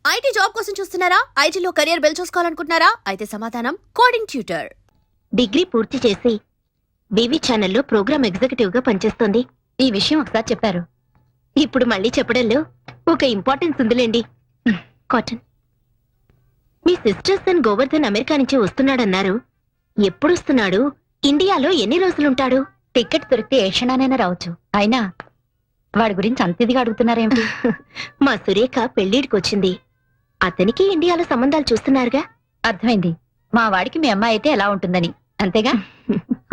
IT job కోసం చూస్తున్నారా? ఐటీలో కెరియర్ బిల్డ్ చూసుకోవాలనుకుంటున్నారా? అయితే సమాధానం కోడింగ్ ట్యూటర్. డిగ్రీ పూర్తి చేసి బీవీ ఛానల్లో ప్రోగ్రామ్ ఎగ్జిక్యూటివ్ గా పనిచేస్తోంది. ఈ విషయం ఒకసారి చెప్పారు, ఇప్పుడు మళ్ళీ చెప్పడంలో ఒక ఇంపార్టెన్స్ ఉందిలేండి. కాటన్, మీ సిస్టర్ సన్ గోవర్ధన్ అమెరికా నుంచి వస్తున్నాడన్నారు. ఎప్పుడు వస్తున్నాడు? ఇండియాలో ఎన్ని రోజులుంటాడు? టికెట్ దొరికితే ఏ క్షణానైనా రావచ్చు. అయినా వాడి గురించి అంత ఇదిగా అడుగుతున్నారేమిటి? మా సురేఖ పెళ్లిడికి వచ్చింది. అతనికి ఇండియాలో సంబంధాలు చూస్తున్నారుగా. అర్థమైంది. మా వాడికి మీ అమ్మాయి అయితే ఎలా ఉంటుందని, అంతేగా?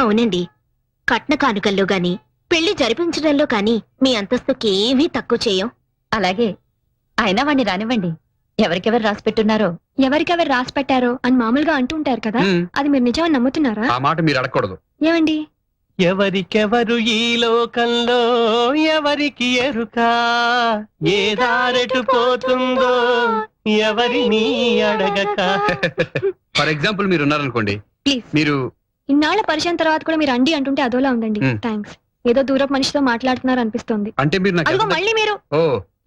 అవునండి. కట్న కానుకల్లో గాని పెళ్లి జరిపించడంలో కాని మీ అంతస్తుకి ఏమీ తక్కువ చేయం. అలాగే. అయినా వాడిని రానివ్వండి. ఎవరికెవరు రాసి పెట్టున్నారో, ఎవరికెవరు రాసి పెట్టారో అని మామూలుగా అంటుంటారు కదా, అది మీరు నిజమని నమ్ముతున్నారా? ఆ మాట మీరు అడగకూడదు. ఏమండి? ఎవరికెవరు ఈ లోకంలో ఎవరికి ఎరుక, ఏ దారెటు పోతుందో ఎవరిని అడగక. ఫర్ ఎగ్జాంపుల్ మీరు ఉన్నారనుకోండి, ప్లీజ్. మీరు ఇన్నాళ్ల పరిచయం తర్వాత కూడా మీరు అండి అంటుంటే అదోలా ఉందండి. థ్యాంక్స్. ఏదో దూరపు మనిషితో మాట్లాడుతున్నారు అనిపిస్తుంది. అంటే మీరు నాకు అదిగో ఎంత మళ్ళీ మీరు. ఓ,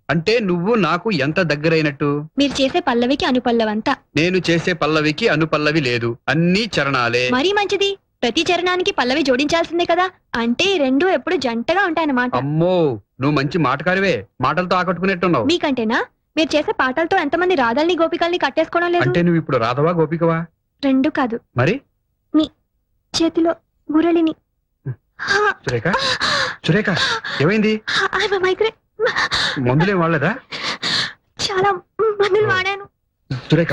అంటే నువ్వు నాకు ఎంత దగ్గరైనట్టు? మీరు చేసే పల్లవికి అనుపల్లవంతా. నేను చేసే పల్లవికి అనుపల్లవి లేదు, అన్ని చరణాలే. మరీ మంచిది. ప్రతి చరణానికి పల్లవి జోడించాల్సిందే కదా. అంటే ఈ రెండు ఎప్పుడు జంటగా ఉంటాయన్నమాట. అమ్మో, నువ్వు మంచి మాటకారివే. మాటలతో ఆకట్టుకునేట్టున్నావు. మీకంటేనా? మీరు చేసే పాటలతో ఎంతమంది రాధల్ని గోపికల్ని కట్టేసుకోవడం లేదు? అంటే నువ్వు ఇప్పుడు రాధవా గోపికవా? రెండు కాదు. మరి చేతిలో మురళిని. సురేఖ, సురేఖ ఏమైంది? మందులేం వాడలేదా? చాలా మందులు వాడాను. సురేఖ,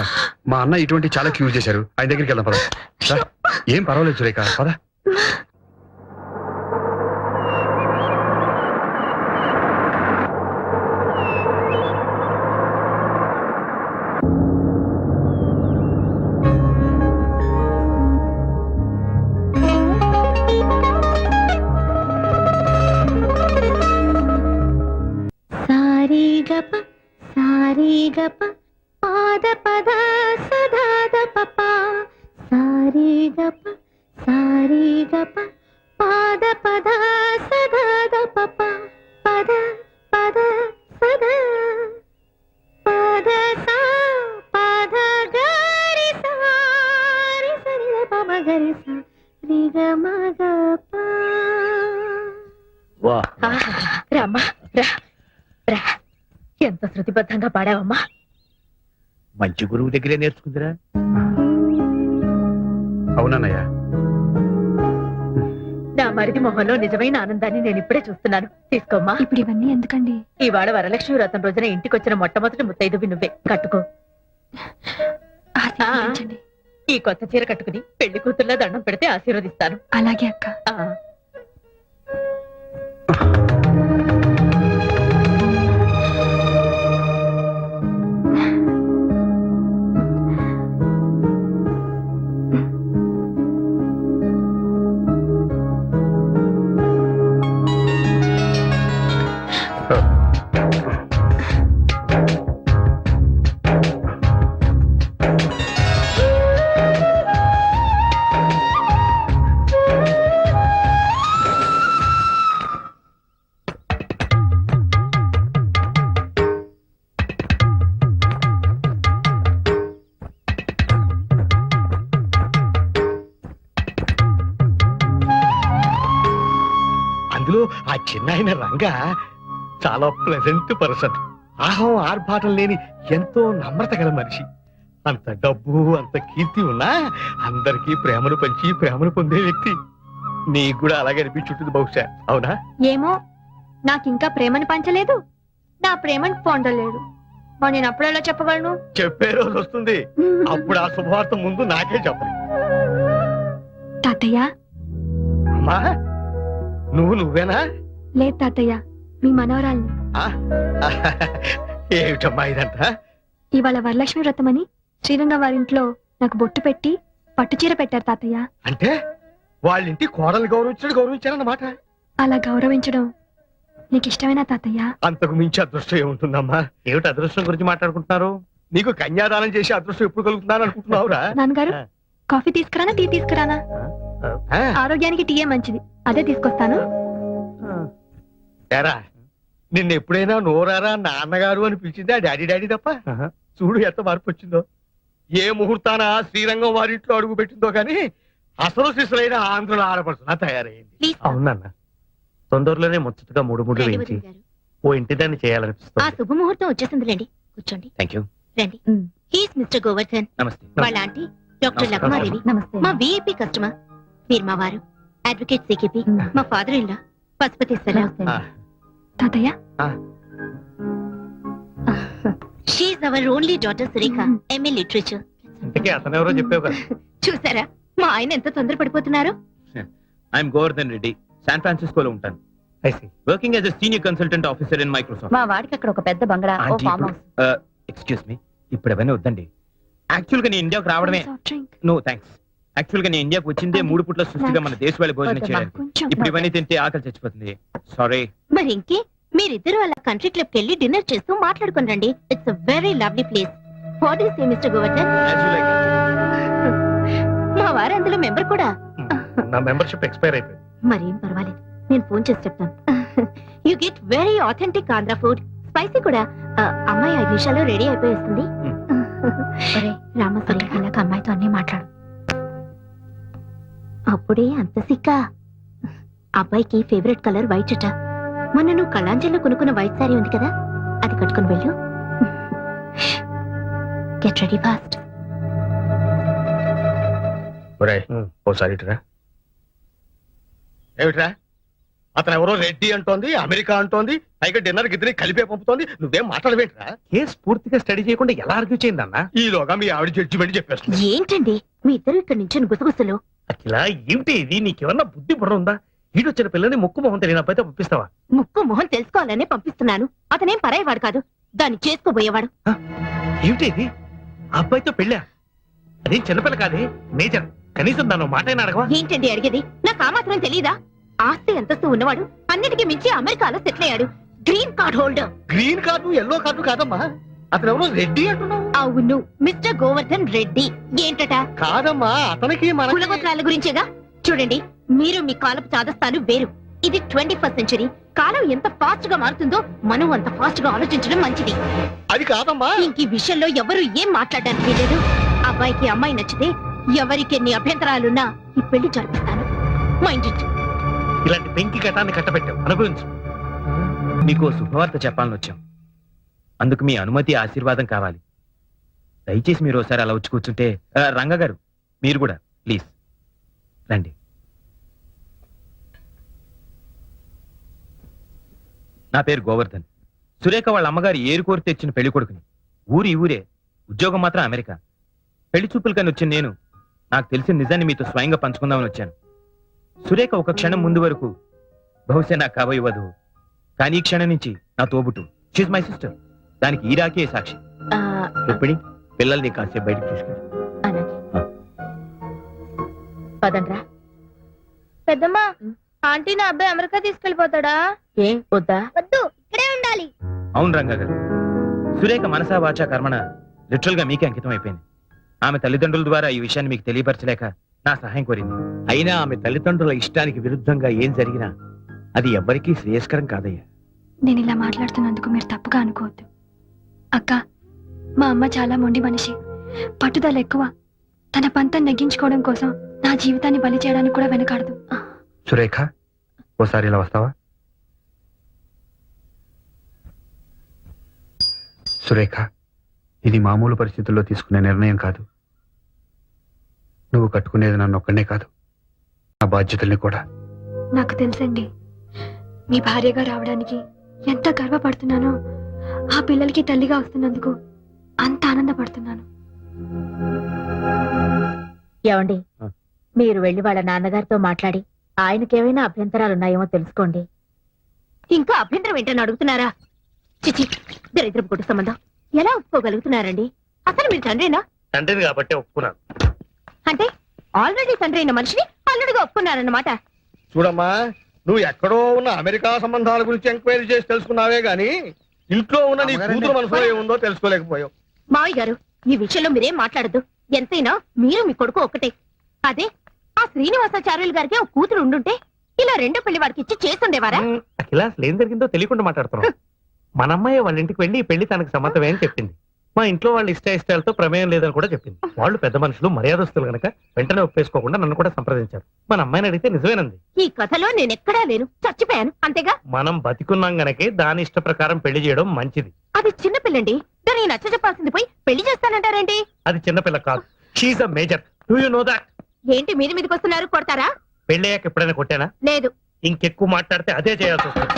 మా అన్న ఇటువంటి చాలా క్యూర్ చేశారు. ఆయన దగ్గరికి వెళ్దాం పద. రా. ఏం పర్వాలేదు సురేఖ, పద. సారీగప సారీగప పాద పద సదాద పప, సారీగప సారీగప పాద పద సదాద పప, పద పద సద పద సా పద గరి సారి సరి పమ గరి సా రి గ మ గ ప. రామ్మా రా రా. ఎంత శృతిబద్ధంగా పాడావమ్మా. మంచి గురువు దగ్గరే నేర్చుకుందిరా. అవునన్నయ్య. నా మరిది మొహంలో నిజమైన ఆనందాన్ని నేను ఇప్పుడే చూస్తున్నాను. తీసుకోమ్మా. ఇప్పుడు ఇవన్నీ ఎందుకండి? ఇవాళ వరలక్ష్మి వ్రతం రోజున ఇంటికొచ్చిన మొట్టమొదటి ముత్తైదువి నువ్వే. కట్టుకో. ఆశీర్వదించండి. ఈ కొత్త చీర కట్టుకుని పెళ్లి కూతుర్లా దండం పెడితే ఆశీర్వదిస్తాను. అలాగే అక్క. అందులో ఆ చిన్న ఆయన రంగా చాలా ప్లెజెంట్ పర్సన్. ఆహం ఆర్భాటం లేని ఎంతో నమ్రత గల మనిషి. అంత డబ్బు అంత కీర్తి ఉన్నా అందరికీ ప్రేమను పంచి ప్రేమను పొందే వ్యక్తి. నీకు కూడా అలాగే అనిపించుంటుంది బహుశా, అవునా? ఏమో, నాకింకా ప్రేమని పంచలేదు, నా ప్రేమని పొందలేదు. మరి నేను అప్పుడు ఎలా చెప్పగలను? చెప్పే రోజు వస్తుంది. అప్పుడు ఆ శుభవార్త ముందు నాకే చెప్పాలి. తాతయ్య. అమ్మా, నువ్వేనా? లేదు తాతయ్య, మీ మనవరాల్ని. ఏమిటమ్మా ఇదంతా? ఇవాళ వరలక్ష్మి వ్రతం అని శ్రీరంగం వారింట్లో నాకు బొట్టు పెట్టి పట్టుచీర పెట్టారు తాతయ్య. అంటే వాళ్ళింటి కోడలు గౌరవించారన్నమాట. అలా గౌరవించడం నీకు ఇష్టమేనా తాతయ్య? అంతకు మించి అదృష్టం ఏముంటుందమ్మా? ఏమిటి అదృష్టం గురించి మాట్లాడుకుంటున్నారు? నీకు కన్యాదానం చేసి అదృష్టం ఎప్పుడు కలుగుతున్నాను అనుకుంటున్నావురా? నాన్నగారు, కాఫీ తీసుకురానా టీ తీసుకురానా? ఆరోగ్యానికి టీయే మంచిది, అదే తీసుకొస్తాను. నిన్న ఎప్పుడైనా నోరారా నాన్నగారు అని పిలిచిందా డాడీ డాడీ తప్ప? చూడు ఎంత మార్పు వచ్చిందో. ఏ ముహూర్తాన శ్రీరంగం వారింట్లో అడుగు పెట్టిందో కానీ అసలు శిశులైన ఆంధ్రుల ఆడపడుతున్నా తయారైంది. ప్లీజ్ అవునన్నా, తొందరలోనే ముచ్చటగా మూడు వేయించి ఓ ఇంటి దాన్ని ఆ చేయాలనిపిస్తుంది. శుభముహూర్తం వచ్చేసిందిలేండి, కూర్చోండి. Thank you. రండి. హీస్ మిస్టర్ గోవర్ధన్, నమస్తే. వాళ్ళ ఆంటీ డాక్టర్ లక్మాదేవి, నమస్తే మా విఐపి కస్టమర్. మీరు మా వారు అడ్వకేట్ సికిపి, మా ఫాదర్ ఇన్ లా పశుపతీశ్వరరావు. తాతయ్య. She is our only daughter Surekha, MA literature. ఇంతకీ అతనెవరో చెప్పావు కదా. చూసారా మా ఆయన ఎంత తొందరపడిపోతున్నారు. ఐఎమ్ గోవర్ధన్ రెడ్డి, శాన్ ఫ్రాన్సిస్కోలో ఉంటాను. I see. Working as a senior consultant officer in Microsoft. మా వాడికి అక్కడ ఒక పెద్ద బంగ్లా, ఓ ఫామ్ హౌస్. ఎక్స్క్యూజ్ మీ, ఇప్పుడు అవన్నీ వద్దండి. యాక్చువల్ గా నేను ఇండియాకు రావడమే. No thanks. యాక్చువల్ గా నేను ఇండియాకు వచ్చిందే 3 పూట్ల సృష్టిగా మన దేశ వాళ్ళ భోజనం చేయడానికి. ఇప్పుడు ఇవన్నీ తింటే ఆకలి చచ్చిపోతుంది. సారీ. మరి ఇంకే మీరిద్దరు అలా కంట్రీ క్లబ్ కెళ్ళి డిన్నర్ చేస్తూ మాట్లాడుకుని రండి. It's a very lovely place. What is mister Govardhan? మా వారు అందులో మెంబర్ కూడా. నా మెంబర్షిప్ ఎక్స్పైర్ అయిపోయింది. మరేం పర్వాలేదు, నేను ఫోన్ చేసి చెప్తాను. You get very authentic Andhra food, spicy కూడా. అమ్మాయి 5 నిమిషాల్లో రెడీ అయిపోయేస్తుంది. రామసరి ఇలాగ అమ్మాయితో అన్ని మాట్లాడు. అప్పుడే అంత సిక్క. అబ్బాయికి ఫేవరెట్ కలర్ వైట్ అట. మొన్న నువ్వు కళాంజలిలో కొనుక్కున్న వైట్ సారీ ఉంది కదా, అది కట్టుకుని వెళ్ళు. Get ready fast. ఓసారి ఇటురా. ఏమిట్రా, అతను ఎవరో రెడ్డి అంటోంది, అమెరికా అంటోంది, పైగా డిన్నర్ గిద్దరి కలిపే పంపుతోంది. నువ్వేం మాట్లాడవేంట్రా? కేసు పూర్తిగా స్టడీ చేయకుండా ఎలా ఆర్గ్యూ చేయిందన్నా? ఈలోగా మీ ఆవిడ జడ్జిమెంట్ చెప్పేస్తుంది. ఏంటండి మీ ఇద్దరు ఇక్కడ నుంచి గుసగుసలు? అఖిల, ఏమిటి ఇది? నీకేమన్నా బుద్ధి బుర్ర ఉందా? ఈడొచ్చిన పిల్లని ముక్కు మొహం తెలియని అబ్బాయితో పంపిస్తావా? ముక్కు మొహం తెలుసుకోవాలనే పంపిస్తున్నాను. అతనేం పరాయవాడు కాదు, దాన్ని చేసుకోబోయేవాడు. ఏమిటి ఇది? ఆ అబ్బాయితో పెళ్ళా? అదేం చిన్నపిల్ల కాదే, మేజర్. కనీసం దాని మాట అయినా అడగవా? ఏంటండి అడిగేది? నాకు ఆ మాత్రం తెలీదా? ఆస్తి అంతస్తు ఉన్నవాడు, అన్నిటికీ మించి అమెరికాలో సెటిల్ అయ్యాడు. Green card holder. Green card yellow card కాదమ్మా, అతను ఎవరో రెడ్డి అంటున్నావు. అవును, మిస్టర్ గోవర్ధన్ రెడ్డి. ఏంటట? కాదమ్మా, అతనికి మన కులగోత్రాల గురించేగా. చూడండి, మీరు మీ కాలపు చాదస్తాలు వేరు. ఇది 21st సెంచరీ. కాలం ఎంత ఫాస్ట్ గా మారుతుందో మనం అంత ఫాస్ట్ గా ఆలోచించడం మంచిది. అది కాదమ్మా. ఇంక ఈ విషయంలో ఎవరు ఏం మాట్లాడడానికి లేదు. అబ్బాయికి అమ్మాయి నచ్చితే ఎవరికి ఎన్ని అభ్యంతరాలున్నా ఈ పెళ్లి జరిపిస్తాను. Mind it. ఇలాంటి పెంకి కటాన్ని కట్టబెట్టావు, అనుభవించు. మీకు శుభవార్త చెప్పాలని వచ్చాం. అందుకు మీ అనుమతి, ఆశీర్వాదం కావాలి. దయచేసి మీరు ఒకసారి అలా వచ్చి కూర్చుంటే. రంగ గారు, మీరు కూడా ప్లీజ్ రండి. నా పేరు గోవర్ధన్. సురేఖ వాళ్ళ అమ్మగారు ఏరు కోరి తెచ్చిన పెళ్లి కొడుకుని. ఊరి ఊరే, ఉద్యోగం మాత్రం అమెరికా. పెళ్లి చూపులకని వచ్చిన నేను నాకు తెలిసిన నిజాన్ని మీతో స్వయంగా పంచుకుందామని వచ్చాను. సురేఖ ఒక క్షణం ముందు వరకు బహుశా నాకు కాబోయే వధువు, కానీ ఈ క్షణం నుంచి నా తోబుట్టు. She's my sister. దానికి ఈ రాకే సాక్షి. రుక్మిణి, పిల్లల్ని కాసేపు బయటకు తీసుకెళ్ళి. పదండ్రా. పెద్దమ్మా, ఆంటీ నా అబ్బాయి అమెరికా తీసుకెళ్లిపోతాడా? ఏ వద్దా? వద్దు, ఇక్కడే ఉండాలి. అవును రంగా గారు, సురేఖ మనసా వాచా కర్మణ లిటరల్ గా మీకే అంకితం అయిపోయింది. ఆమె తల్లిదండ్రుల ద్వారా ఈ విషయాన్ని మీకు తెలియపరచలేక నా సహాయం కోరింది. అయినా ఆమె తల్లిదండ్రుల ఇష్టానికి విరుద్ధంగా ఏం జరిగినా అది ఎవ్వరికీ శ్రేయస్కరం కాదయ్యా. నేను ఇలా మాట్లాడుతున్నందుకు మీరు తప్పుగా అనుకోవద్దు. అక్క, మా అమ్మ చాలా మొండి మనిషి, పట్టుదల ఎక్కువ. తన పంతం నెగ్గించుకోవడం కోసం నా జీవితాన్ని బలి చేయడానికి కూడా వెనకాడదు. సురేఖ, ఓసారి ఇలా వస్తావా? సురేఖ, ఇది మామూలు పరిస్థితుల్లో తీసుకునే నిర్ణయం కాదు. నువ్వు కట్టుకునేది నన్ను ఒక్కనే కాదు, నా బాధ్యతల్ని కూడా. నాకు తెలుసండి, మీ భార్యగా రావడానికి ఎంత గర్వపడుతున్నానో, ఆ పిల్లలకి తల్లిగా వస్తున్నందుకు అంత ఆనందపడుతున్నాను. ఏమండి, మీరు వెళ్లి వాళ్ళ నాన్నగారితో మాట్లాడి ఆయనకేమైనా అభ్యంతరాలున్నాయేమో తెలుసుకోండి. ఇంకా అభ్యంతరం ఏంటని అడుగుతున్నారా? చిచి, దరిద్రపు కొట్టు సంబంధం. ఎలా ఒప్పుకోగలుగుతున్నారండి? అసలు మీరు తండ్రేనా? తండ్రిని కాబట్టి ఒప్పుకున్నాను. అంటే ఆల్రెడీ తండ్రి అయిన మనిషిని అల్లుడిగా ఒప్పుకున్నారన్నమాట. చూడమ్మా, నువ్వు ఎక్కడో ఉన్న అమెరికా సంబంధాల గురించి ఎంక్వైరీ చేసి తెలుసుకున్నావే గాని ఇంట్లో ఉన్న నీ కూతురు మనసులో ఏముందో తెలుసుకోలేకపోయావు. మావయ్య గారు, ఈ విషయంలో మీరేం మాట్లాడద్దు. ఎంతైనా మీరు మీ కొడుకు ఒక్కటే. అదే ఆ శ్రీనివాసాచార్యులు గారికి ఒక కూతురు ఉండుంటే ఇలా రెండో పెళ్లి వాడికి ఇచ్చి చేస్తుండేవారా? అఖిల, ఏం జరిగిందో తెలియకుండా మాట్లాడుతున్నావు. మన అమ్మాయి వాళ్ళ ఇంటికి వెళ్ళి ఈ పెళ్లి తనకు సమ్మతమే అని చెప్పింది. మా ఇంట్లో వాళ్ళ ఇష్టాలతో ప్రమేయం లేదని కూడా చెప్పింది. వాళ్ళు పెద్ద మనుషులు, మర్యాదస్తులు గనక వెంటనే ఒప్పేసుకోకుండా నన్ను కూడా సంప్రదించారు. మన అమ్మాయిని అడిగితే నిజమేనంది. ఈ కథలో నేనెక్కడా లేను, చచ్చిపోయాను అంతేగా. మనం బతికున్నాం గనకే దాని ఇష్ట ప్రకారం పెళ్లి చేయడం మంచిది. అది చిన్నపిల్లండి, దానికి నచ్చ చెప్పాల్సింది పోయి పెళ్లి చేస్తానంటారేంటి? అది చిన్నపిల్ల కాదు, she's a major. Do you know that? ఏంటి మీద మీదకి వస్తున్నారు, కొడతారా? పెళ్ళయ్యాక ఎప్పుడైనా కొట్టానా? లేదు. ఇంకెక్కువ మాట్లాడితే అదే చేయాల్సి వస్తుంది.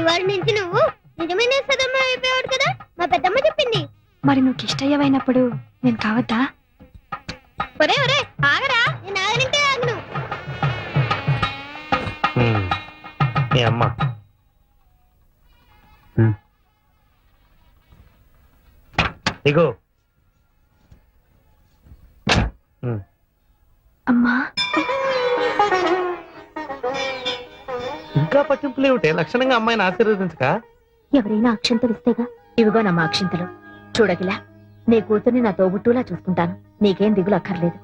ఇవాళ నుంచి నువ్వు నిజమైన సదమ్మ అయిపోయాడు కదా, మా పెద్దమ్మ చెప్పింది. మరి నువ్వు ఇష్టయ్యవైనప్పుడు నేను కావద్దా? ఒరే ఒరే ఆగరా, నేను ఆగనంటే ఆగను. మీ అమ్మ ఇగో. అమ్మా, ఇంకా పట్టింపులు ఏమిటే? లక్షణంగా అమ్మాయిని ఆశీర్వదించక. ఎవరైనా అక్షంతలు ఇస్తేగా. ఇవిగో నమ్మ అక్షంతలు. చూడగిలా, నీ కూతుర్ని నా తోబుట్టులా చూసుకుంటాను, నీకేం దిగులు అక్కర్లేదు.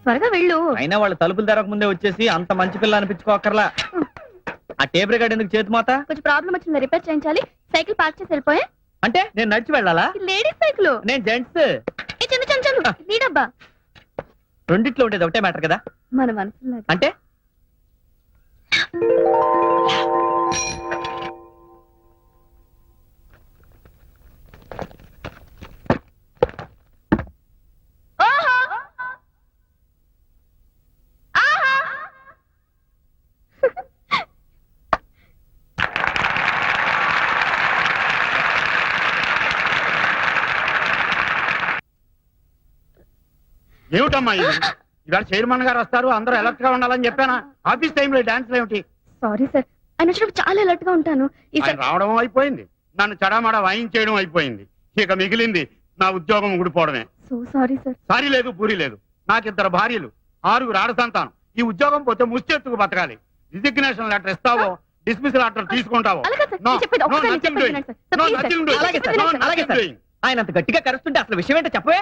త్వరగా వెళ్ళు. అయినా వాళ్ళు తలుపులు తెరక ముందే వచ్చేసి అంత మంచి పిల్ల అనిపించుకోకర్లా. ఆ టేప్ రికార్డ్ ఎందుకు చేతి మాత? కొంచెం ప్రాబ్లం వచ్చింది, రిపేర్ చేయించాలి. సైకిల్ పార్క్ చేసి వెళ్ళిపోయా. అంటే నేను నడిచి వెళ్ళాలా? Ladies cycle. నేను జెంట్స్. నీడబ్బా, రెండిట్లో ఉండేది ఒకటే మ్యాటర్ కదా. మన మనసులో అంటే ఏమిటమ్మా ఇది? ఇవాళ చైర్మన్ గారు వస్తారు, అందరూ అలర్ట్ గా ఉండాలని చెప్పానా? ఆఫీస్ టైంలో డాన్స్ ఏమిటి? సారీ సార్, ఆయన వచ్చినప్పుడు చాలా అలర్ట్ గా ఉంటాను. ఆయన రావడం అయిపోయింది, నన్ను చడామడ వాయించేయడం అయిపోయింది. ఇక మిగిలింది నా ఉద్యోగం ఊడిపోవడమే. So sorry sir. సారీ లేదు, పూరి లేదు. నాకిద్దరు భార్యలు, 6 ఆడ సంతానం. ఈ ఉద్యోగం పోతే ముష్టెత్తుకు బతకాలి. రిజిగ్నేషన్ లెటర్ ఇస్తావో, డిస్మిస్ లెటర్ తీసుకుంటావో? No, no, nothing doing. No, nothing doing. అలాగే సార్, No, అలాగే nothing సార్. doing. ఆయన అంత గట్టిగా కరుస్తుంటే అసలు విషయం ఏంటో చెప్పవే?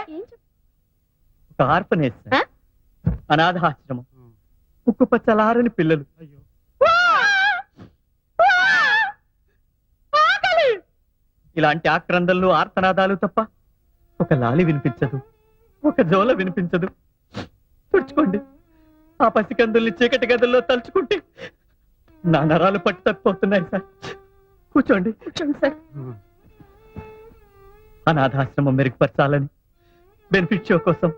ఒక ఆర్ఫనేజ్ సార్. అనాథాశ్రమం, ఉక్కుపచ్చలారని పిల్లలు. అయ్యో. ఇలాంటి ఆక్రందనలు, ఆర్తనాదాలు తప్ప ఒక లాలి వినిపించదు, ఒక జోల వినిపించదు. తుడుచుకోండి. ఆ పసికందుల్ని చీకటి గదుల్లో తలుచుకుంటే నా నరాలు పట్టు తప్పిపోతున్నాయి సార్. కూర్చోండి. కూర్చోండి సార్. అనాథాశ్రమం మెరుగుపరచాలని బెనిఫిట్ షో కోసం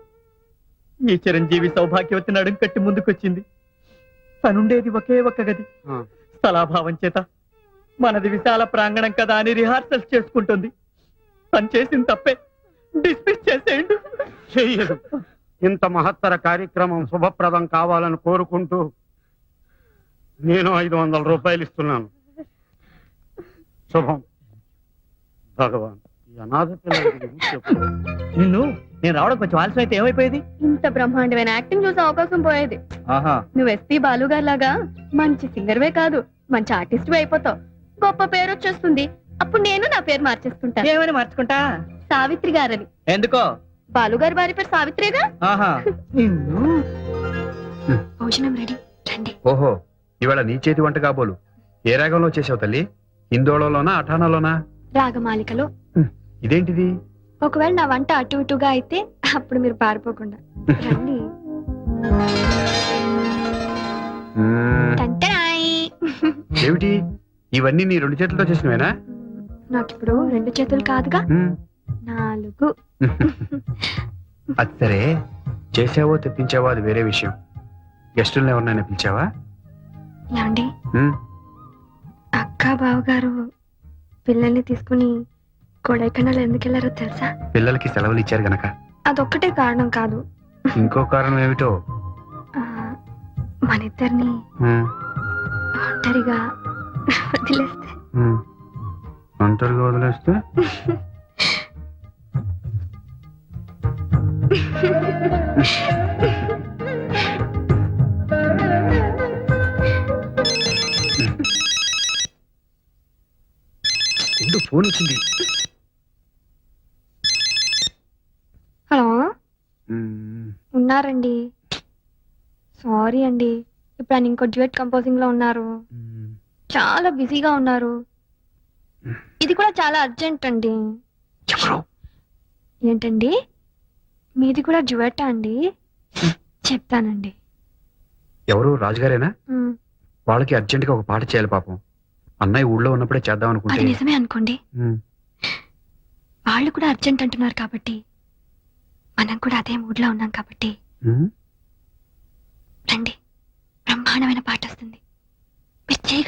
ఈ చిరంజీవి సౌభాగ్యవతి నడుం కట్టి ముందుకొచ్చింది. తనుండేది ఒకే ఒక్క గది. స్థలాభావం చేత మనది విశాల ప్రాంగణం కదా అని రిహార్సల్స్ చేసుకుంటుంది. తను చేసిన తప్పే, డిస్మిస్ చేసేయండి. చెయ్యదు. ఇంత మహత్తర కార్యక్రమం శుభప్రదం కావాలని కోరుకుంటూ నేను 500 రూపాయలు ఇస్తున్నాను. శుభం. భగవాన్, ఈ అనాథ పిల్లలకి చెప్పు. నిన్ను నేను రావడం కొంచెం ఆలస్యం అయితే ఏమైపోయేది? ఇంత బ్రహ్మాండమైన యాక్టింగ్ చూసే అవకాశం పోయేది. ఆహా, నువ్వు ఎస్పీ బాలు గారి లాగా మంచి సింగర్వే కాదు, మంచి ఆర్టిస్ట్ అయిపోతావు. గొప్ప పేరు వచ్చేస్తుంది. అప్పుడు నేను నా పేరు మార్చేసుకుంటాను. ఏమని మార్చుకుంటా? సావిత్రి గారని. ఎందుకో? బాలుగారి భార్య పేరు సావిత్రిగా. ఆహా. భోజనం రెడీ, రండి. ఓహో, ఇవాళ నీ చేతి వంట కాబోలు. ఏ రాగంలో చేసావు తల్లి? హిందోళలోనా, అఠానాలోనా? రాగమాలికలో. ఇదేంటిది? ఒకవేళ నా వంట అటు ఇటుగా అయితే అప్పుడు మీరు పారిపోకుండా రండి. టంటరాయ్. ఏమిటి ఇవన్నీ నీ 2 చేతులతో చేసినవేనా? నాకిప్పుడు 2 చేతులు కాదుగా, 4. అది సరే, చేసావో తెప్పించావో అది వేరే విషయం. గెస్టులను ఎవరినైనా పిలిచావా? ఏమండి, అక్క బావగారు పిల్లల్ని తీసుకుని కొడైకెనాల్ ఎందుకు వెళ్ళారో తెలుసా? పిల్లలకి సెలవులు ఇచ్చారు గనక. అదొక్కటే కారణం కాదు, ఇంకో కారణం ఏమిటో? ఆ, మనిద్దరిని ఒంటరిగా వదిలేస్తే. ఒంటరిగా వదిలేస్తే? ఫోన్ వచ్చింది. హలో, ఉన్నారండి. సారీ అండి, ఇప్పుడు ఆయన ఇంకో డ్యూయట్ కంపోజింగ్ లో ఉన్నారు. చాలా బిజీగా ఉన్నారు. ఇది కూడా చాలా అర్జెంట్ అండి. ఏంటండి, మీది కూడా డ్యూయట్ అండి? చెప్తానండి. ఎవరు రాజుగారేనా? ఉమ్, వాళ్ళకి అర్జెంట్ గా ఒక పాట చేయాలి పాపం. అన్నయ్య ఊళ్ళో ఉన్నప్పుడే చేద్దాం అది అనుకుంటే నిజమే అనుకోండి. వాళ్ళు కూడా అర్జెంట్ అంటున్నారు కాబట్టి మనం కూడా అదే మూడ్ లో ఉన్నాం కాబట్టి రండి, బ్రహ్మాండమైన పాట వస్తుంది. మీరు చేయగలరు.